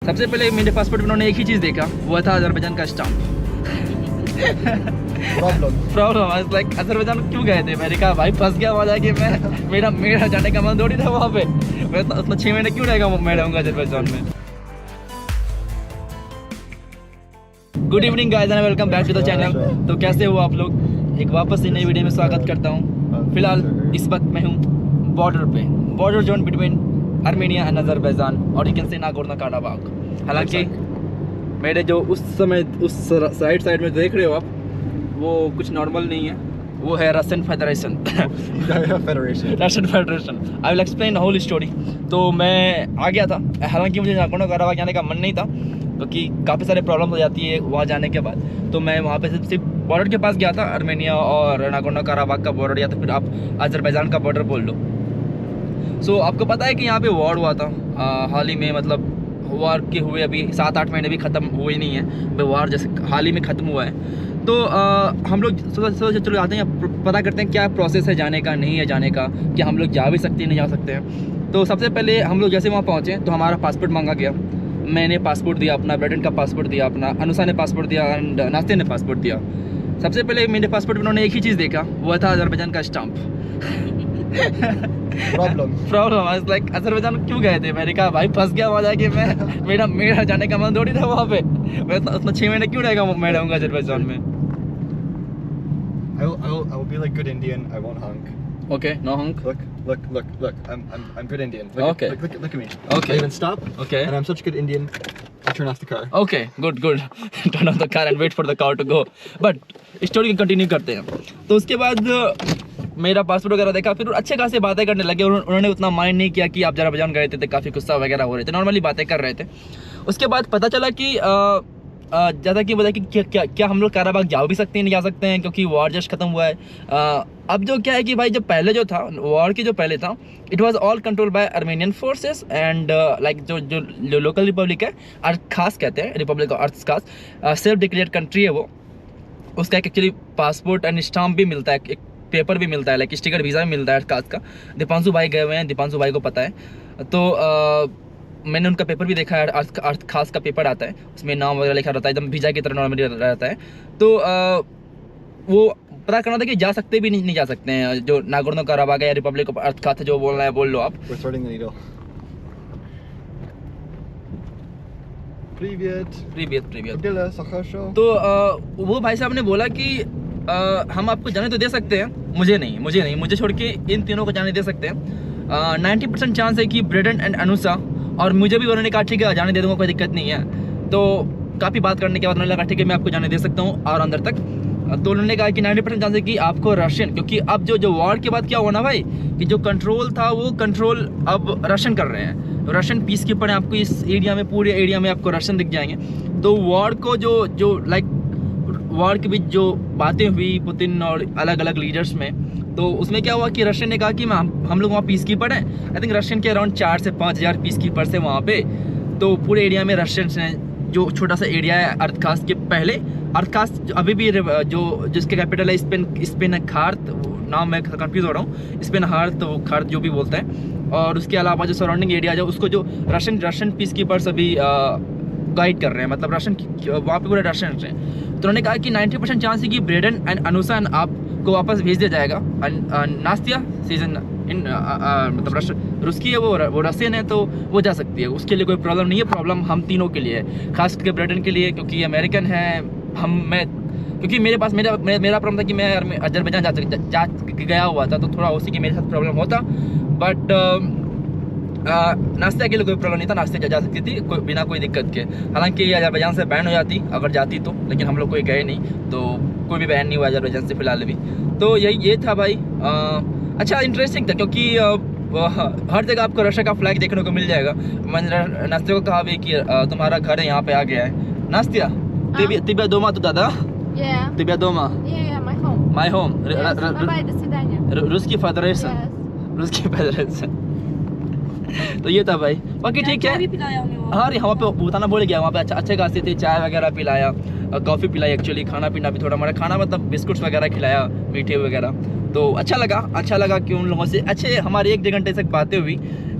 सबसे पहले मेरे पासपोर्ट में उन्होंने एक ही चीज़ देखा, वो था अजरबैजान का stamp. Problem I like Azerbaijan क्यों गए थे? मैंने कहा भाई फंस गया वहाँ जाके मैं, मेरा जाने का मन थोड़ी था वहाँ पे। मैं उतना 6 महीने क्यों रहेगा मैं रहूँगा अजरबैजान में। Good evening guys and welcome back to the channel. तो कैसे हो आप लोग? एक वापस से नई वीडियो में स्वागत करता हूँ। फिलहाल इस वक्त मैं हूँ बॉर्डर पे, border zone between Armenia and Azerbaijan और you can say Nagorno Karabakh. हालांकि मेरे जो उस समय उस साइड में देख रहे हो आप, वो कुछ नॉर्मल नहीं है, वो है Russian Federation. Russian Federation. I will explain whole story. तो मैं आ गया था, हालांकि मुझे नागोर्नो काराबाख जाने का मन नहीं था क्योंकि काफ़ी सारे प्रॉब्लम हो जाती है वहाँ जाने के बाद। तो मैं वहाँ पे सिर्फ बॉर्डर के पास गया था, आर्मेनिया और नागोर्नो काराबाख का बॉर्डर, या तो फिर आप अजरबैजान का बॉर्डर बोल लो। सो आपको पता है कि यहाँ पे वॉर हुआ था हाल ही में, मतलब वॉर के हुए अभी 7-8 महीने भी ख़त्म हुए नहीं है, वॉर जैसे हाल ही में ख़त्म हुआ है। तो हम लोग सोच चलो जाते हैं, पता करते हैं क्या प्रोसेस है जाने का, नहीं है जाने का, कि हम लोग जा भी सकते हैं नहीं जा सकते हैं। तो सबसे पहले हम लोग जैसे वहाँ पहुँचे तो हमारा पासपोर्ट मांगा गया। मैंने पासपोर्ट दिया अपना, ब्रेडन का पासपोर्ट दिया अपना, अनुषा ने पासपोर्ट दिया एंड नास्ते ने पासपोर्ट दिया। सबसे पहले मेरे पासपोर्ट में उन्होंने एक ही चीज़ देखा, वो था अजरबैजान का stamp. Problem I like Azerbaijan क्यों गए थे? मैंने कहा भाई फंस गया वहाँ जाके मैं, मेरा जाने का मन थोड़ी था वहाँ पे। मैं उतना 6 महीने क्यों रहेगा मैं रहूँगा अजरबैजान में। I will be like good Indian. I won't honk. Okay, no honk. Look. I'm good Indian. Okay. Look at me. Okay. I even stop. Okay. And I'm such good Indian. I turn off the car. Okay, good. Turn off the car and wait for the car to go. But story continue करते हैं। तो उसके बाद मेरा passport वगैरह देखा, फिर अच्छे खासे बातें करने लगे। उन्होंने उतना माइंड नहीं किया कि आप अजरबैजान गए थे, काफ़ी गुस्सा वगैरह हो रहे थे, नॉर्मली बातें कर रहे थे। उसके बाद पता चला कि ज़्यादा की वजह कि क्या हम लोग काराबाख जा भी सकते हैं नहीं जा सकते हैं, क्योंकि वॉर जस्ट खत्म हुआ है। अब जो क्या है कि भाई जब पहले जो था वॉर की, जो पहले था, it was all control by Armenian forces and like जो लोकल रिपब्लिक है, अर्थखास कहते हैं, republic of Artsakh, self declared country है वो। उसका एक एक्चुअली पासपोर्ट एंड स्टाम्प भी मिलता है, एक पेपर भी मिलता है, लाइक स्टिकर वीज़ा भी मिलता है अर्थखास का। दीपांशु भाई गए हुए हैं, दीपांशु भाई को पता है। तो मैंने उनका पेपर भी देखा है, अर्थखास का पेपर आता है, उसमें नाम वगैरह लिखा रहता है, एकदम वीज़ा की तरह नॉर्मली रहता है। तो वो पता करना था कि जा सकते भी नहीं जा सकते हैं, जो नागोर्नो काराबाख या रिपब्लिक ऑफ अर्थखास, जो बोलना है बोल लो आप। We're starting the needle. Привет. तो वो भाई साहब ने बोला कि हम आपको जाने तो दे सकते हैं, मुझे छोड़ के इन तीनों को जाने दे सकते हैं। 90% चांस है कि ब्रेडन एंड अनुषा, और मुझे भी उन्होंने कहा ठीक है जाने दे दूँगा, कोई दिक्कत नहीं है। तो काफ़ी बात करने के बाद उन्होंने लगा ठीक है मैं आपको जाने दे सकता हूँ और अंदर तक। तो उन्होंने कहा कि 90% चांस है कि आपको रशियन, क्योंकि अब जो वॉर के बाद क्या हुआ ना भाई, कि जो कंट्रोल था वो कंट्रोल अब रशियन कर रहे हैं। रशियन पीस कीपर हैं, आपको इस एरिया में, पूरे एरिया में आपको रशियन दिख जाएंगे। तो वॉर को जो लाइक वॉर के बीच जो बातें हुई पुतिन और अलग अलग लीडर्स में, तो उसमें क्या हुआ कि रशियन ने कहा कि हम लोग वहाँ पीस कीपर हैं। आई थिंक रशियन के अराउंड 4 से 5 हज़ार पीस कीपर्स हैं वहाँ पे। तो पूरे एरिया में रशियंस हैं, जो छोटा सा एरिया है अर्थखास के पहले, अर्थखास अभी भी जो जिसके कैपिटल है स्पेन खार्त, नाम मैं कंफ्यूज हो रहा हूँ, स्पेन हार्त, वो खार्त जो भी बोलते हैं। और उसके अलावा जो सराउंडिंग एरिया जो उसको जो रशियन पीस कीपर्स अभी गाइड कर रहे हैं, मतलब रशियन वहाँ पे पूरे रशियंस हैं। तो उन्होंने कहा कि 90% चांस है कि ब्रेडन एंड अनुषा आपको वापस भेज दिया जाएगा। नास्तिया सीजन इन मतलब रुस्की है, वो रशियन है, तो वो जा सकती है, उसके लिए कोई प्रॉब्लम नहीं है। प्रॉब्लम हम तीनों के लिए है, खास करके ब्रेडन के लिए, क्योंकि अमेरिकन है। क्योंकि मेरे पास मेरा प्रॉब्लम था कि मैं अजरबैजान जा गया हुआ था, तो थोड़ा उसी की मेरे साथ प्रॉब्लम होता। बट नास्तिया के लिए कोई प्रॉब्लम नहीं था, नास्तिया जा सकती थी बिना कोई दिक्कत के। हालांकि अजरबैजान से बैन हो जाती अगर जाती तो, लेकिन हम लोग कोई गए नहीं, तो कोई भी बैन नहीं हुआ अजरबैजान से फिलहाल भी। तो ये था भाई। अच्छा इंटरेस्टिंग था, क्योंकि हर जगह आपको रशिया का फ्लैग देखने को मिल जाएगा। मैंने नास्तिया को कहा भी कि तुम्हारा घर है यहाँ पे आ गया है। नास्तिया тебя дома туда, да? Yeah. Тебя дома? Yeah, my home. My home. Yes. Bye-bye, до свидания. Русский Федерация. Yes. Русский Федерация. तो ये था भाई, बाकी ठीक है। हाँ वहाँ पे बताना भूल गया, वहाँ पे अच्छे खासे थे, चाय वगैरह पिलाया, कॉफ़ी पिलाई, एक्चुअली खाना पीना भी थोड़ा हमारा खाना मतलब बिस्कुट्स वगैरह खिलाया, मीठे वगैरह। तो अच्छा लगा कि उन लोगों से अच्छे हमारी 1-2 घंटे तक बातें हुई।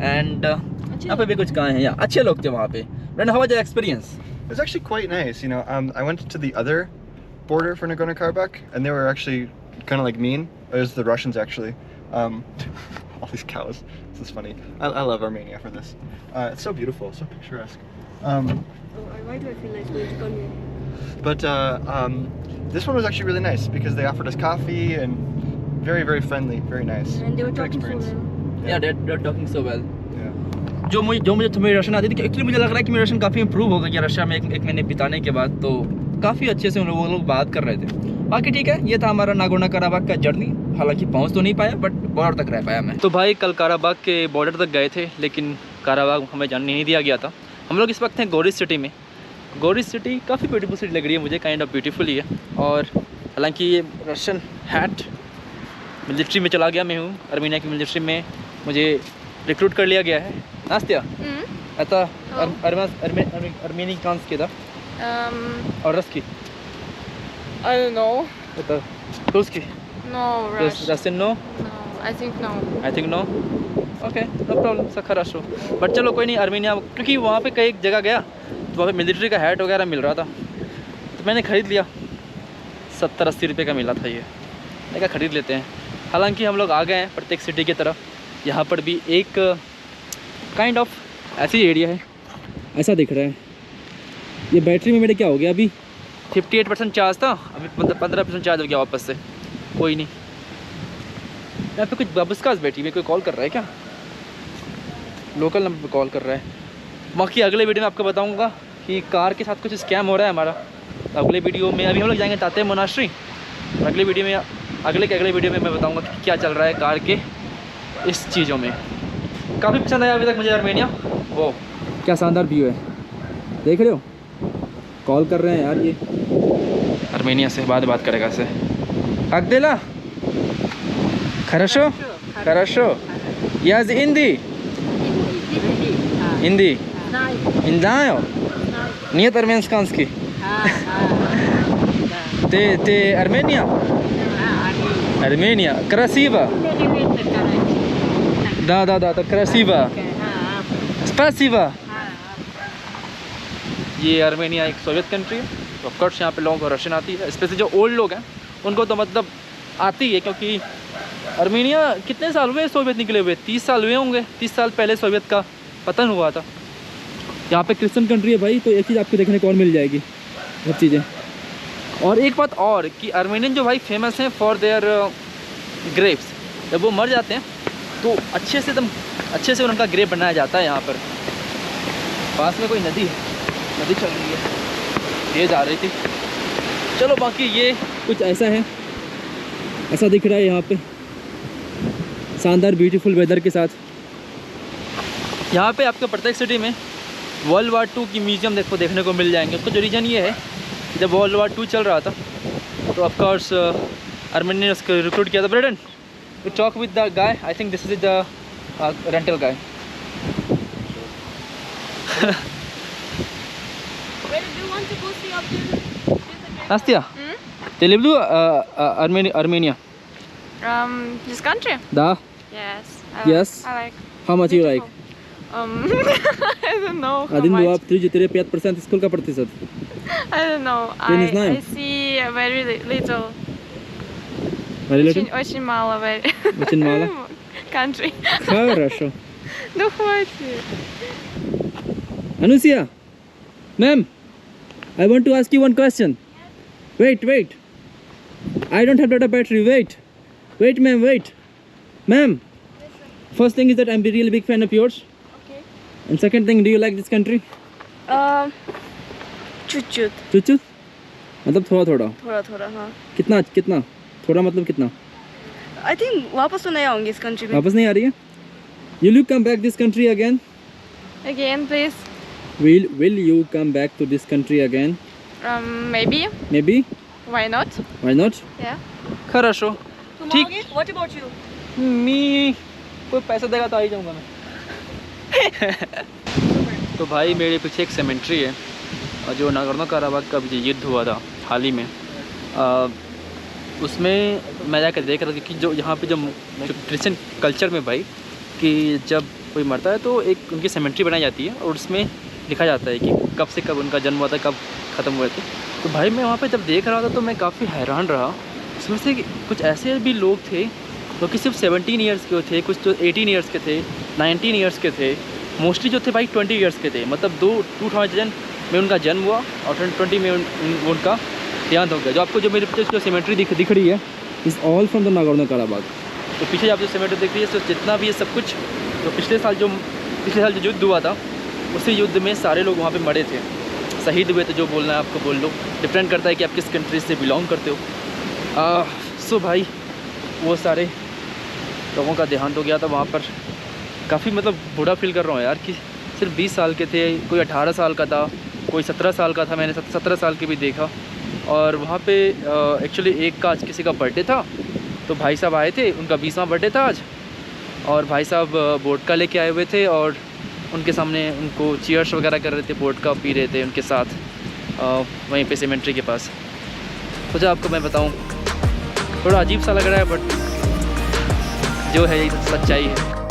एंड यहाँ पे भी कुछ कहाँ हैं यार, अच्छे लोग थे वहाँ पे। Brandon, how was your experience? It was actually quite nice. You know, I went to the other border for Nagorno-Karabakh, and they were actually kind of like mean. It was the Russians actually. All these cows. This is funny. I love Armenia for this. It's so beautiful, so picturesque. Why do I feel like going to Conway? But this one was actually really nice because they offered us coffee and very, very friendly, very nice. And they were Good talking so experience. well. Yeah, they're talking so well. Yeah. जो मुझे थोड़ी Russian आती थी, actually मुझे लग रहा है कि मेरा रशियन काफ़ी इंप्रूव हो गया रशिया में एक महीने बिताने के बाद, तो काफ़ी अच्छे से वो लोग बात कर रहे थे। बाकी ठीक है, ये था हमारा नागोर्नो कराबाख का जर्नी। हालांकि पहुंच तो नहीं पाया, बट बॉर्डर तक रह पाया मैं। तो भाई कल काराबाख के बॉर्डर तक गए थे, लेकिन काराबाख हमें जाने नहीं दिया गया था। हम लोग इस वक्त हैं गोरिस सिटी में। गोरिस सिटी काफ़ी ब्यूटीफुल सिटी लग रही है मुझे, काइंड ऑफ ब्यूटीफुल ही है। और हालांकि ये रशियन हैट मिलिट्री में चला गया मैं हूँ, आर्मेनिया की मिलिट्री में मुझे रिक्रूट कर लिया गया है। नास्तिया это армянский, да? А русский? I don't know. Это русский? No, Russian. Russian no? No, I think no. I think no. Okay, no problem, सब хорошо. बट चलो कोई नहीं, आर्मेनिया क्योंकि वहाँ पे कई जगह गया तो वहाँ पे मिलिट्री का हैट वगैरह मिल रहा था, तो मैंने ख़रीद लिया। 70-80 रुपये का मिला था ये, मैं क्या ख़रीद लेते हैं। हालांकि हम लोग आ गए हैं प्रत्येक सिटी की तरफ। यहाँ पर भी एक काइंड ऑफ ऐसी एरिया है, ऐसा दिख रहा है। ये बैटरी में मेरे क्या हो गया, अभी 58% चार्ज था, अभी 15% चार्ज हो गया वापस से। कोई नहीं, यहाँ पे कुछ बबस्कास बैठी हुई, कोई कॉल कर रहा है क्या? लोकल नंबर पे कॉल कर रहा है। बाकी अगले वीडियो में आपको बताऊंगा कि कार के साथ कुछ स्कैम हो रहा है हमारा। अगले वीडियो में अभी हम लोग जाएंगे ताते मोनास्ट्री, अगले वीडियो में अगले वीडियो में मैं बताऊंगा कि क्या चल रहा है कार के इस चीज़ों में। काफ़ी पसंद आया अभी तक मुझे आर्मेनिया। वो क्या शानदार व्यू है, देख रहे हो? कॉल कर रहे हैं यार ये आर्मेनिया से, बाद बात करेगा से। हक दिला хорошо хорошо я हिंदी हिंदी знаю нет армянский ты Армения Армения красиво да так красиво спасибо। ये आर्मेनिया एक सोवियत कंट्री है, तो ऑफकोर्स यहाँ पे लोगों को रशियन आती है, स्पेशली जो ओल्ड लोग हैं उनको तो मतलब आती है, क्योंकि आर्मेनिया कितने साल हुए सोवियत निकले हुए? 30 साल हुए होंगे। 30 साल पहले सोवियत का पतन हुआ था। यहाँ पे क्रिश्चियन कंट्री है भाई, तो एक चीज़ आपको देखने को और मिल जाएगी, सब चीज़ें। और एक बात और कि आर्मेनियन जो भाई फेमस हैं फॉर देयर ग्रेप्स, जब वो मर जाते हैं तो अच्छे से एकदम अच्छे से उनका ग्रेप बनाया जाता है। यहाँ पर पास में कोई नदी है, नदी चल रही है, ये जा रही थी। चलो बाकी ये कुछ ऐसा है, ऐसा दिख रहा है यहाँ पे शानदार ब्यूटीफुल वेदर के साथ। यहाँ पे आपको प्रत्येक सिटी में वर्ल्ड वार 2 की म्यूज़ियम देखने को मिल जाएंगे। उसका जो रीज़न ये है, जब वर्ल्ड वार 2 चल रहा था तो ऑफकोर्स आर्मेनिया ने उसको रिक्रूट किया था। Braden, we talk with the guy, I think this is the rental guy. Where do you want to go see up there? Настя, ты люблю Armenia? This country? Да. Yes. Yes. I like. How much you like? I don't know how 1, 2, much. 3, 4, 5%. Сколько процентов? I don't know. Я не знаю. I see very little. Very little? Очень мало. Very. Очень мало? Country. Хорошо. Ну хватит. Anusia, ma'am, I want to ask you one question. Wait. I don't have data battery. Wait, ma'am, wait. Ma'am, first thing is that I'm a really big fan of yours. Okay. And second thing, do you like this country? चुट-चुट. चुचु? मतलब थोड़ा थोड़ा हाँ। कितना? थोड़ा मतलब कितना? I think वापस तो नहीं आऊँगी इस कंट्री में। वापस नहीं आ रही है? Will you come back this country again? Again, please. Will you come back to this country again? Maybe. Maybe? Why not? Why not? Yeah. хорошо. तुम ठीक। आओगे? What about you? मी कोई पैसा देगा तो आ ही जाऊँगा मैं। तो भाई मेरे पीछे एक सेमेंट्री है, और जो नागोर्नो काराबाख का जो युद्ध हुआ था हाल ही में, उसमें मैं जाकर देख रहा था कि जो यहाँ पे जो क्रिश्चियन कल्चर में भाई कि जब कोई मरता है तो एक उनकी सेमेंट्री बनाई जाती है और उसमें लिखा जाता है कि कब से कब उनका जन्म हुआ था, कब ख़त्म हुए थे। तो भाई मैं वहाँ पे जब देख रहा था तो मैं काफ़ी हैरान रहा। उसमें से कुछ ऐसे भी लोग थे जो कि सिर्फ 17 ईयर्स के थे, कुछ तो 18 ईयर्स के थे, 19 ईयर्स के थे, मोस्टली जो थे भाई 20 ईयर्स के थे। मतलब 2000 में उनका जन्म हुआ और 2020 में उनका देहांत हो गया। जो आपको जो मेरे पीछे जो सिमेट्री दिख रही है is all from the Nagorno काराबाग। तो पीछे आप जो सिमेट्री दिख रही है, तो जितना भी ये सब कुछ जो पिछले साल जो युद्ध हुआ था, उसी युद्ध में सारे लोग वहाँ पे मरे थे, शहीद हुए थे। जो बोलना है आपको बोल लो, डिपेंड करता है कि आप किस कंट्री से बिलोंग करते हो। सो भाई वो सारे लोगों का देहांत हो गया था वहाँ पर। काफ़ी मतलब बुरा फील कर रहा हूँ यार कि सिर्फ 20 साल के थे, कोई 18 साल का था, कोई 17 साल का था, मैंने 17 साल के भी देखा। और वहाँ पे एक्चुअली एक का आज किसी का बर्थडे था, तो भाई साहब आए थे, उनका 20वां बर्थडे था आज, और भाई साहब वोडका लेके आए हुए थे और उनके सामने उनको चीयर्स वगैरह कर रहे थे, वोडका पी रहे थे उनके साथ वहीं पे सेमेंट्री के पास। सोचा आपको मैं बताऊं, थोड़ा अजीब सा लग रहा है बट जो है ये सच्चाई है।